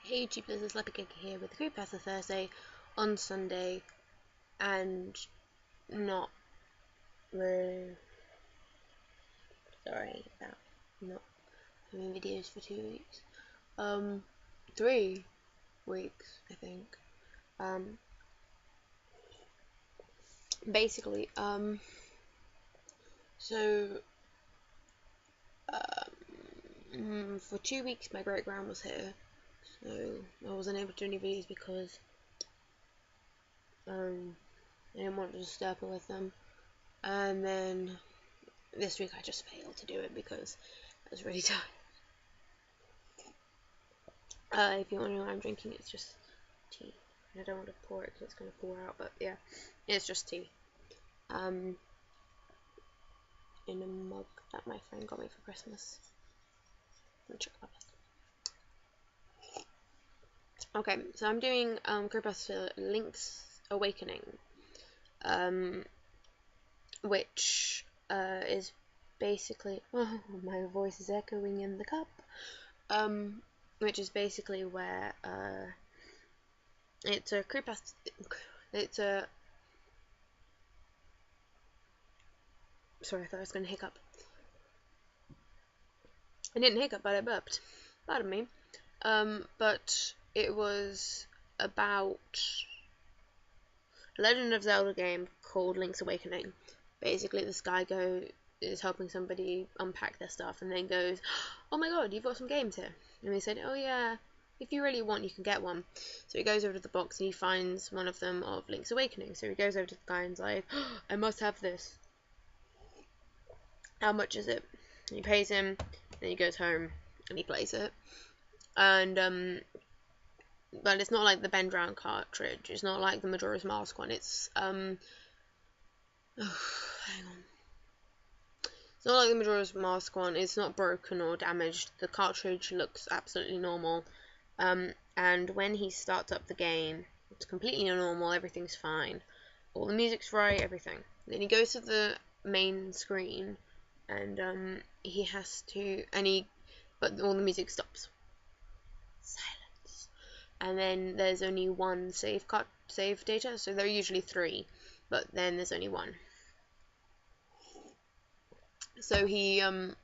Hey YouTube, this is Leopard here with the Creepypasta Thursday on Sunday, and not really sorry about not doing videos for 2 weeks. 3 weeks, I think. Basically, for 2 weeks my great grand was here, so I wasn't able to do any videos because I didn't want to disturb her with them. And then this week I just failed to do it because I was really tired. If you want to know what I'm drinking, it's just tea. I don't want to pour it because it's going to pour out, but yeah, it's just tea. In a mug that my friend got me for Christmas. Okay, so I'm doing Creepypasta Link's Awakening, which is basically, oh, my voice is echoing in the cup, which is basically where it's a creepypasta. Sorry, I thought I was going to hiccup. I didn't hiccup, but I burped. Pardon me. But it was about a Legend of Zelda game called Link's Awakening. Basically, this guy is helping somebody unpack their stuff, and then goes, "Oh my god, you've got some games here." And they said, "Oh yeah, if you really want, you can get one." So he goes over to the box and he finds one of them of Link's Awakening. So he goes over to the guy and's like, "Oh, I must have this. How much is it?" And he pays him, and he goes home and he plays it. And but it's not like the bend round cartridge. It's not like the Majora's Mask one. It's hang on. It's not like the Majora's Mask one. It's not broken or damaged. The cartridge looks absolutely normal. And when he starts up the game, it's completely normal. Everything's fine. All the music's right. Everything. Then he goes to the main screen, and he has to, but all the music stops. Silence. And then there's only one save data, so there are usually 3, but then there's only 1. So he hang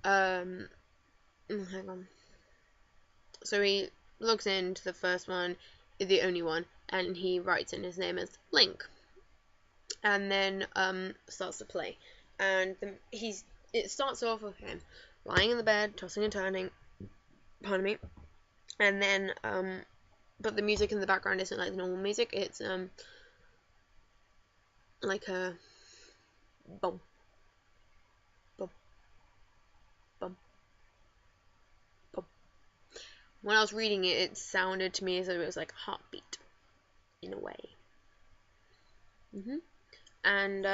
on. So he logs into the first one, the only one, and he writes in his name as Link, and then starts to play, and it starts off with him lying in the bed, tossing and turning. Pardon me. And then but the music in the background isn't like the normal music. It's like a boom, boom, boom, boom. When I was reading it, it sounded to me as though it was like a heartbeat, in a way. And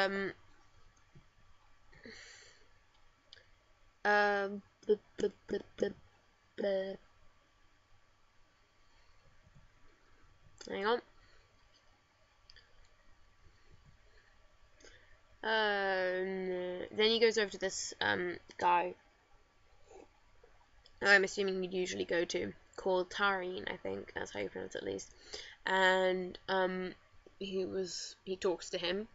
hang on. Then he goes over to this guy, I'm assuming you'd usually go to, called Tareen, I think that's how you pronounce it at least. And he talks to him,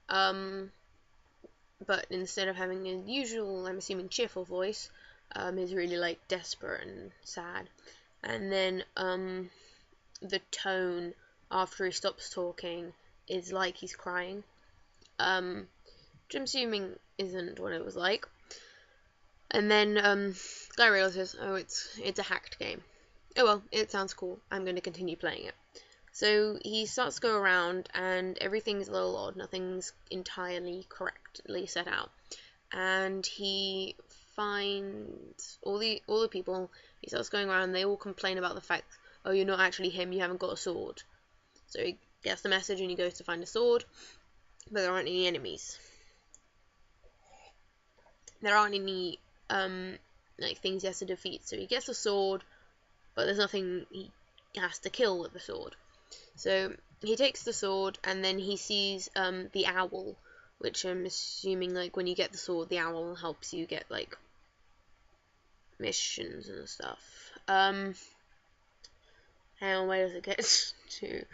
but instead of having his usual, I'm assuming, cheerful voice, he's really like desperate and sad. And then the tone after he stops talking is like he's crying, which I'm assuming isn't what it was like. And then guy realizes, oh, it's a hacked game. Oh well, it sounds cool. I'm going to continue playing it. So he starts to go around, and everything's a little odd. Nothing's entirely correctly set out. And he finds all the people. He starts going around. They all complain about the fact, oh, you're not actually him. You haven't got a sword. So he gets the message, and he goes to find a sword, but there aren't any enemies. There aren't any like things he has to defeat. So he gets a sword, but there's nothing he has to kill with the sword. So he takes the sword, and then he sees the owl, which I'm assuming, like, when you get the sword, the owl helps you get like missions and stuff. Hang on, where does it get to?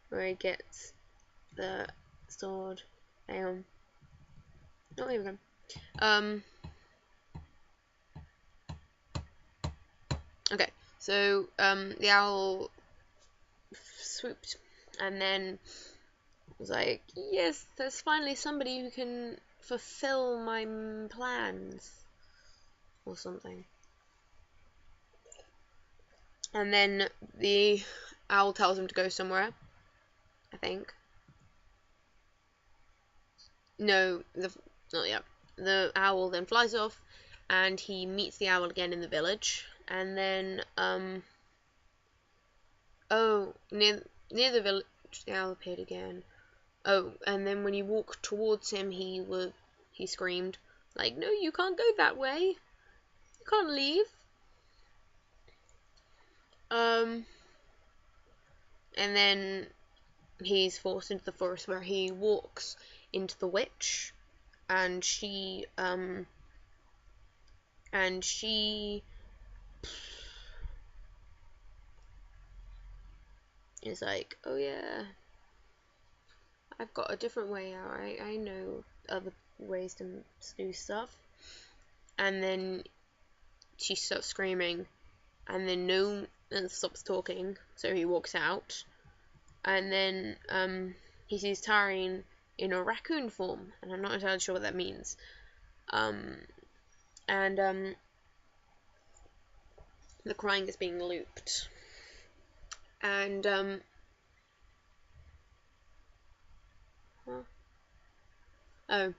Where he gets the sword. Hang on. Oh, here we go. Okay, so the owl swooped and then was like, yes, there's finally somebody who can fulfill my plans or something. And then the owl tells him to go somewhere, I think. No, not yet. The owl then flies off, and he meets the owl again in the village. And then, oh, near the village, the owl appeared again. Oh, and then when you walk towards him, he screamed, like, no, you can't go that way. You can't leave. And then he's forced into the forest where he walks into the witch, and she is like, oh yeah, I've got a different way out. I know other ways to do stuff. And then she starts screaming, and then no one stops talking, so he walks out. And then he sees Taryn in a raccoon form, and I'm not entirely sure what that means. And the crying is being looped. And oh,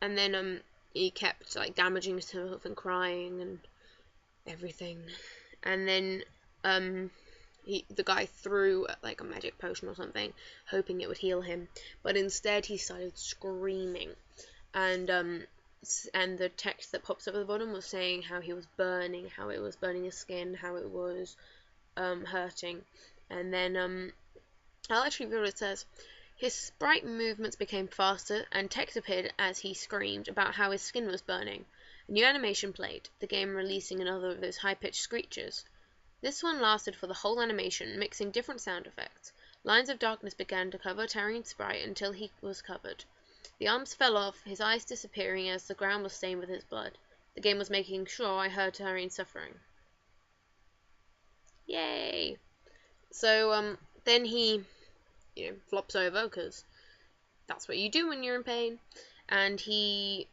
and then he kept like damaging himself and crying and everything. And then the guy threw like a magic potion or something, hoping it would heal him, but instead he started screaming. And the text that pops up at the bottom was saying how he was burning, how it was burning his skin, how it was hurting. And then I'll actually read what it says. His sprite movements became faster, and text appeared as he screamed about how his skin was burning. A new animation played, the game releasing another of those high-pitched screeches. This one lasted for the whole animation, mixing different sound effects. Lines of darkness began to cover Tyrion's sprite until he was covered. The arms fell off, his eyes disappearing as the ground was stained with his blood. The game was making sure I heard Tyrion suffering. Yay! So, then he flops over, because that's what you do when you're in pain. And the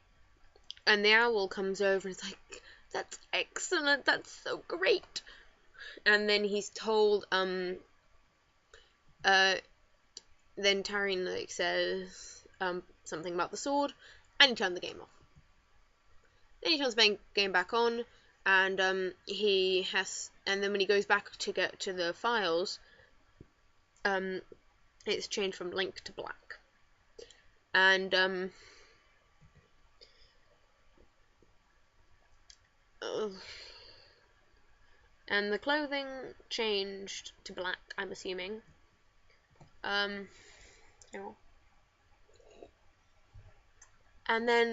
owl comes over and is like, that's excellent, that's so great. And then he's told, then Tyrion says something about the sword, and he turned the game off. Then he turns the game back on, and and then when he goes back to get to the files, it's changed from blank to black. And and the clothing changed to black, I'm assuming. And then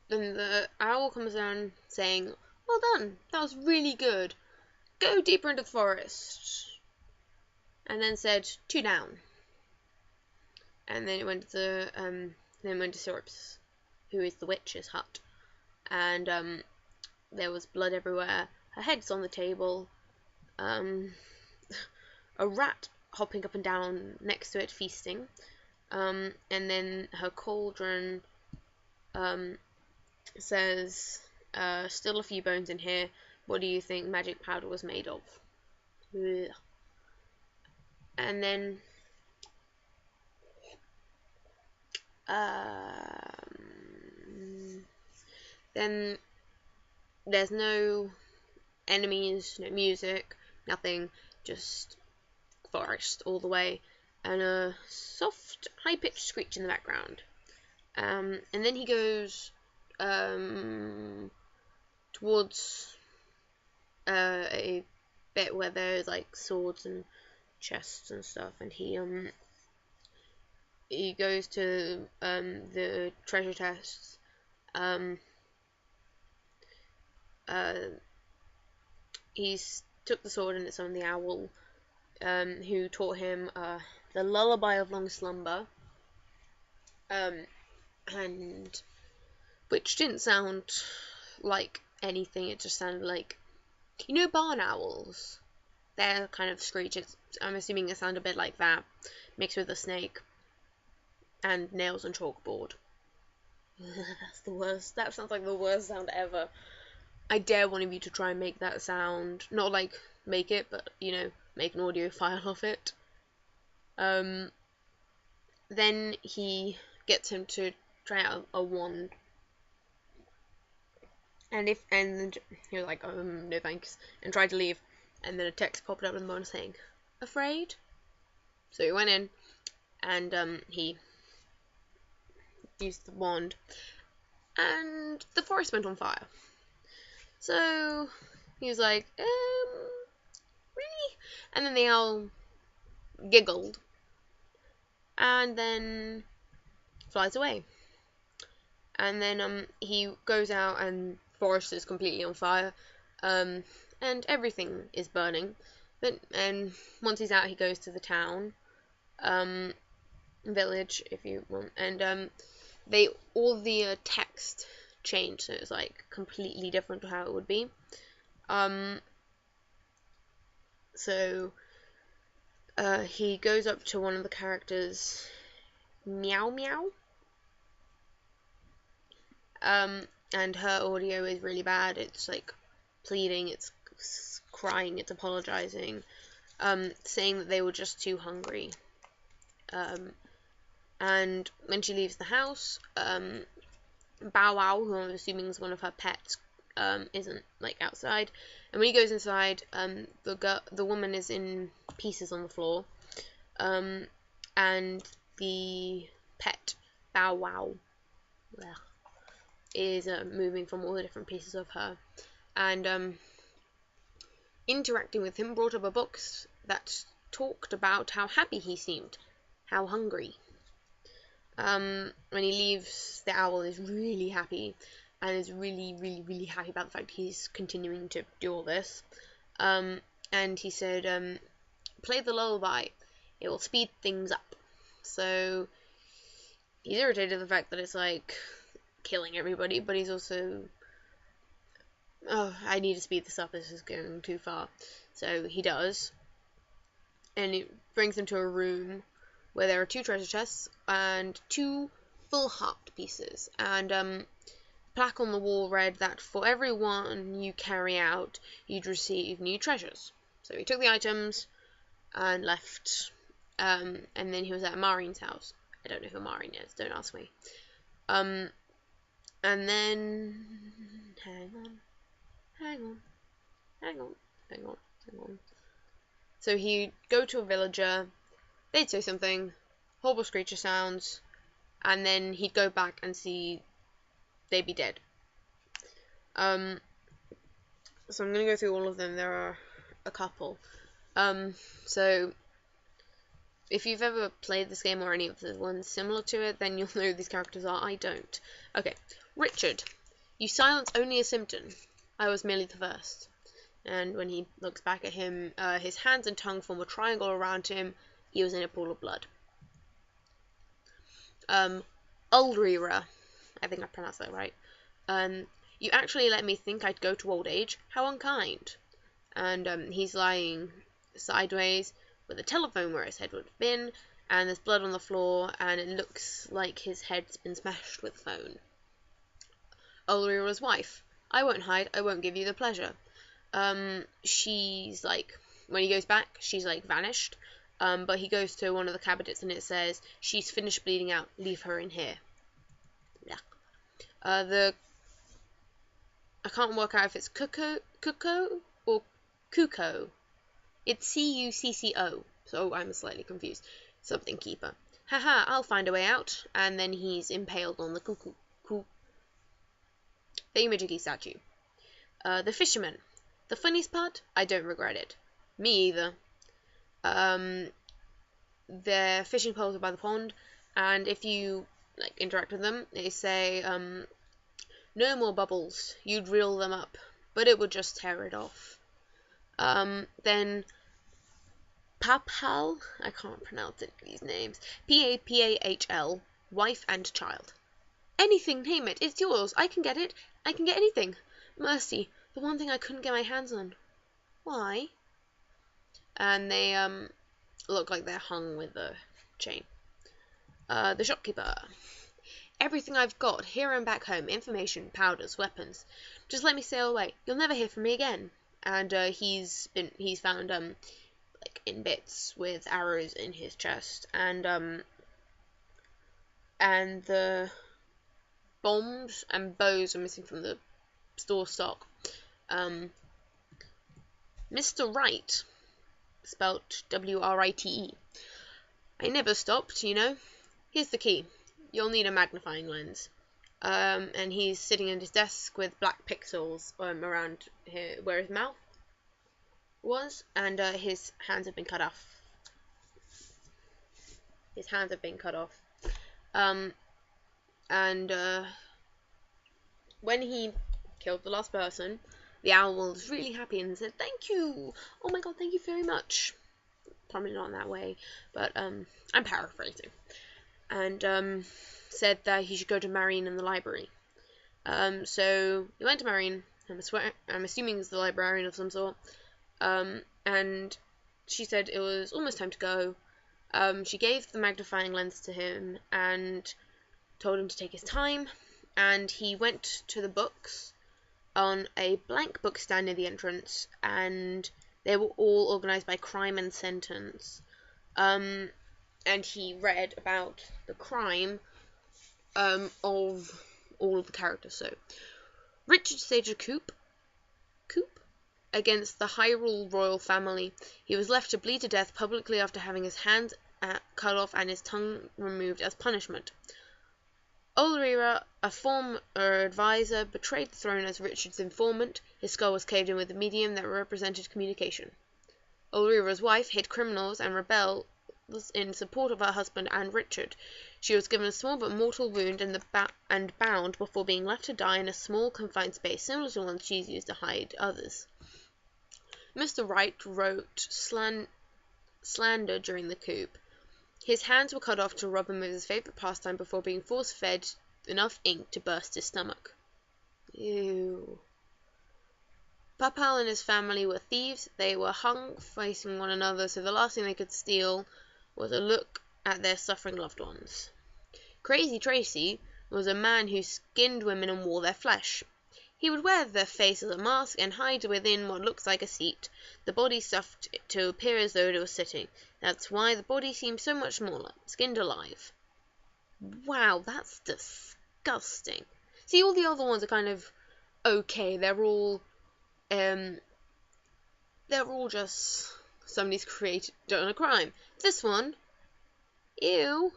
then the owl comes down saying, well done, that was really good. Go deeper into the forest. And then said, 2 down. And then it went to Syrup's, who is the witch's hut. And there was blood everywhere. Her head's on the table. A rat hopping up and down next to it, feasting. And then her cauldron says, still a few bones in here. What do you think magic powder was made of? Ugh. And then then there's no enemies, no music, nothing, just forest all the way, and a soft, high-pitched screech in the background. And then he goes towards a bit where there's like swords and chests and stuff, and he goes to the treasure chests, he's took the sword and it summoned the owl, who taught him the lullaby of long slumber, and which didn't sound like anything. It just sounded like, you know, barn owls. Their kind of screeches. I'm assuming it sounded a bit like that, mixed with a snake and nails and chalkboard. That's the worst. That sounds like the worst sound ever. I dare one of you to try and make that sound. Not like make it, but, you know, make an audio file of it. Then he gets him to try out a wand. And he was like, no thanks, and tried to leave. And then a text popped up in the morning saying, afraid? So he went in, and he used the wand, and the forest went on fire. So he was like, really? And then the owl giggled, and then flies away. And then he goes out, and the forest is completely on fire, and everything is burning. And once he's out, he goes to the town, village, if you want, and all the text changed, so it's like completely different to how it would be. So he goes up to one of the characters, Meow Meow, and her audio is really bad. It's like pleading, it's crying, it's apologizing, saying that they were just too hungry. And when she leaves the house, Bow Wow, who I'm assuming is one of her pets, isn't like outside. And when he goes inside, the woman is in pieces on the floor, and the pet Bow Wow is moving from all the different pieces of her, and interacting with him brought up a book that talked about how happy he seemed, how hungry. When he leaves, the owl is really happy, and is really, really, really happy about the fact he's continuing to do all this. And he said, play the lullaby, it will speed things up. So he's irritated at the fact that it's like killing everybody, but he's also, I need to speed this up, this is going too far. So he does, and it brings him to a room where there are 2 treasure chests and 2 full heart pieces, and plaque on the wall read that for every one you carry out, you'd receive new treasures. So he took the items and left, and then he was at Maureen's house. I don't know who Maureen is, don't ask me. And then, hang on. So he'd go to a villager, they'd say something, horrible screecher sounds, and then he'd go back and see they'd be dead. So I'm going to go through all of them. There are a couple. So if you've ever played this game or any of the ones similar to it, then you'll know who these characters are. I don't. Okay. Richard. You silence only a symptom. I was merely the first. And when he looks back at him, his hands and tongue form a triangle around him. He was in a pool of blood. Ulrira. I think I pronounced that right. You actually let me think I'd go to old age. How unkind. And he's lying sideways with a telephone where his head would have been, and there's blood on the floor, and it looks like his head's been smashed with a phone. Ulrira's wife. I won't hide, I won't give you the pleasure. She's like, when he goes back, she's like vanished, but he goes to one of the cabinets and it says, she's finished bleeding out, leave her in here. Yeah. I can't work out if it's Cucco or Cucco. It's C-U-C-C-O, so I'm slightly confused. Something keeper. Haha, I'll find a way out. And then he's impaled on the cuckoo. The Imajigi statue. The fisherman. The funniest part? I don't regret it. Me either. Their fishing poles are by the pond, and if you like interact with them, they say, no more bubbles. You'd reel them up, but it would just tear it off. Then Papal, I can't pronounce any of these names. Papahl, wife and child. Anything, name it, it's yours. I can get it. I can get anything. Mercy, the one thing I couldn't get my hands on. Why? And they look like they're hung with a chain. The shopkeeper. Everything I've got, here and back home, information, powders, weapons. Just let me sail away. You'll never hear from me again. And he's found like in bits with arrows in his chest, and the bombs and bows are missing from the store stock. Mr. Wright, spelt W-R-I-T-E. I never stopped, you know. Here's the key. You'll need a magnifying lens. And he's sitting at his desk with black pixels around here, where his mouth was, and his hands have been cut off. His hands have been cut off. And when he killed the last person, the owl was really happy and said, "Thank you! Oh my god, thank you very much." Probably not in that way, but I'm paraphrasing. And said that he should go to Marine in the library. So he went to Marine. I'm assuming he's the librarian of some sort. And she said it was almost time to go. She gave the magnifying lens to him and told him to take his time. And he went to the books on a blank book stand near the entrance, and they were all organised by crime and sentence. And he read about the crime of all of the characters. So, Richard staged a coup against the Hyrule royal family. He was left to bleed to death publicly after having his hands cut off and his tongue removed as punishment. Ulrira, a former advisor, betrayed the throne as Richard's informant. His skull was caved in with a medium that represented communication. Ulrira's wife hid criminals and rebelled in support of her husband and Richard. She was given a small but mortal wound and bound before being left to die in a small confined space, similar to ones she's used to hide others. Mr. Wright wrote slander during the coup. His hands were cut off to rob him of his favourite pastime before being force-fed enough ink to burst his stomach. Ew. Papal and his family were thieves. They were hung facing one another, so the last thing they could steal was a look at their suffering loved ones. Crazy Tracy was a man who skinned women and wore their flesh. He would wear their face as a mask and hide within what looks like a seat, the body stuffed to appear as though it was sitting. That's why the body seems so much smaller, skinned alive. Wow, that's disgusting. See, all the other ones are kind of okay. They're all just somebody's done a crime. This one, ew.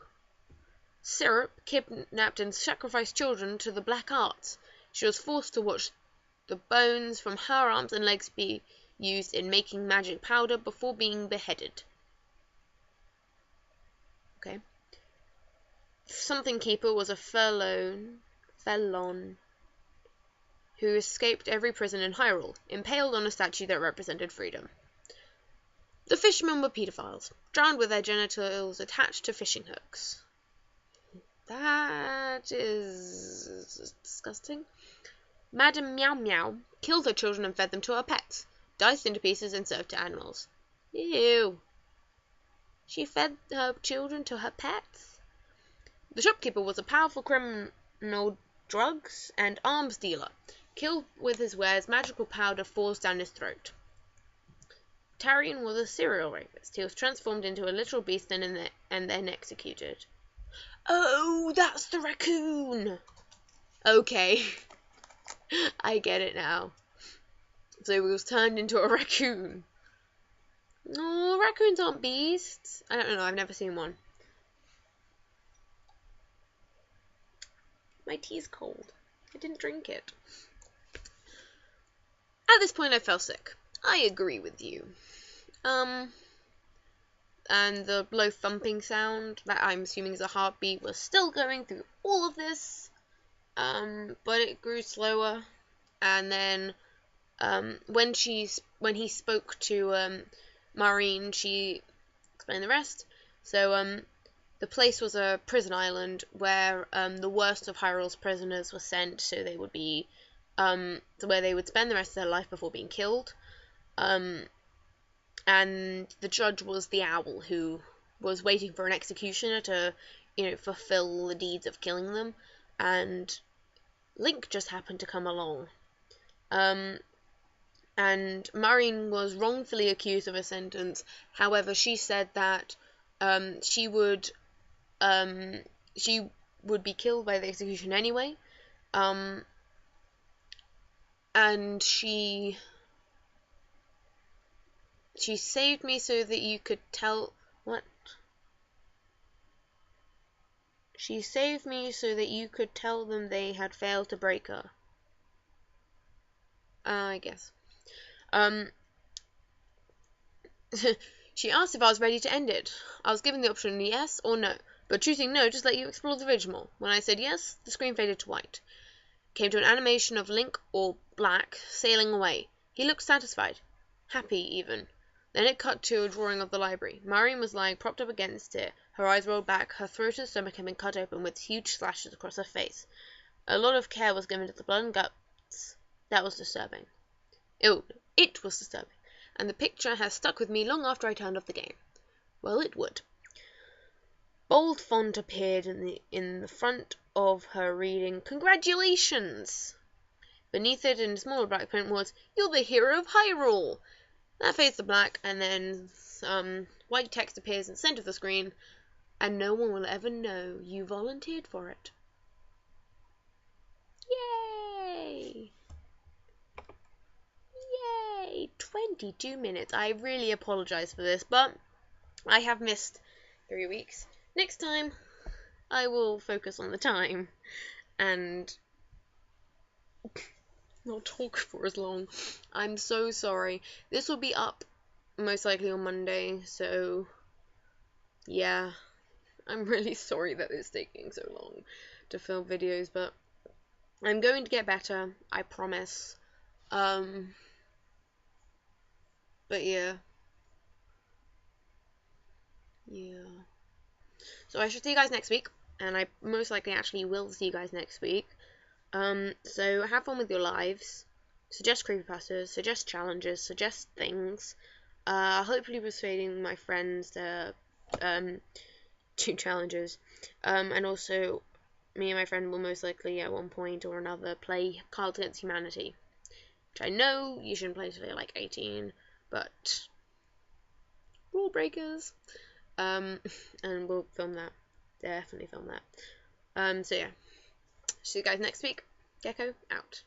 Syrup kidnapped and sacrificed children to the black arts. She was forced to watch the bones from her arms and legs be used in making magic powder before being beheaded. Okay. Something Keeper was a felon who escaped every prison in Hyrule, impaled on a statue that represented freedom. The fishermen were pedophiles, drowned with their genitals attached to fishing hooks. That is disgusting. Madame Meow Meow killed her children and fed them to her pets, diced into pieces and served to animals. Ew. She fed her children to her pets? The shopkeeper was a powerful criminal, drugs and arms dealer. Killed with his wares, magical powder falls down his throat. Tarian was a serial rapist. He was transformed into a literal beast and then executed. Oh, that's the raccoon! Okay. I get it now. So he was turned into a raccoon. No, raccoons aren't beasts. I don't know, I've never seen one. My tea's cold. I didn't drink it. At this point I fell sick. I agree with you. And the low thumping sound that I'm assuming is a heartbeat was still going through all of this. But it grew slower, and then When he spoke to Maureen, she explained the rest. So the place was a prison island where the worst of Hyrule's prisoners were sent, so they would be where they would spend the rest of their life before being killed. And the judge was the owl who was waiting for an executioner to, fulfill the deeds of killing them, and Link just happened to come along. And Maureen was wrongfully accused of a sentence. However, she said that she would be killed by the execution anyway. And she saved me so that you could tell what? She saved me so that you could tell them they had failed to break her. I guess. She asked if I was ready to end it. I was given the option yes or no, but choosing no just let you explore the village more. When I said yes, the screen faded to white. Came to an animation of Link, or Black, sailing away. He looked satisfied. Happy, even. Then it cut to a drawing of the library. Maureen was lying propped up against it, her eyes rolled back, her throat and stomach had been cut open with huge slashes across her face. A lot of care was given to the blood and guts. That was disturbing. It was disturbing, and the picture has stuck with me long after I turned off the game. Well, it would. Bold font appeared in the front of her reading, "Congratulations!" Beneath it, in smaller black print, was, "You're the hero of Hyrule!" That fades to black, and then some white text appears in the center of the screen, "And no one will ever know you volunteered for it." Yay! Yay! 22 minutes. I really apologize for this, but I have missed 3 weeks. Next time, I will focus on the time and not talk for as long. I'm so sorry. This will be up most likely on Monday, so yeah. I'm really sorry that it's taking so long to film videos, but I'm going to get better, I promise. But yeah. So I should see you guys next week, and I most likely actually will see you guys next week. So have fun with your lives. Suggest creepypastas, suggest challenges, suggest things. Hopefully persuading my friends to do challenges. And also, me and my friend will most likely at one point or another play Cards Against Humanity, which I know you shouldn't play until you're like 18, but rule breakers. And we'll film that. Definitely film that. So yeah. See you guys next week. Gecko out.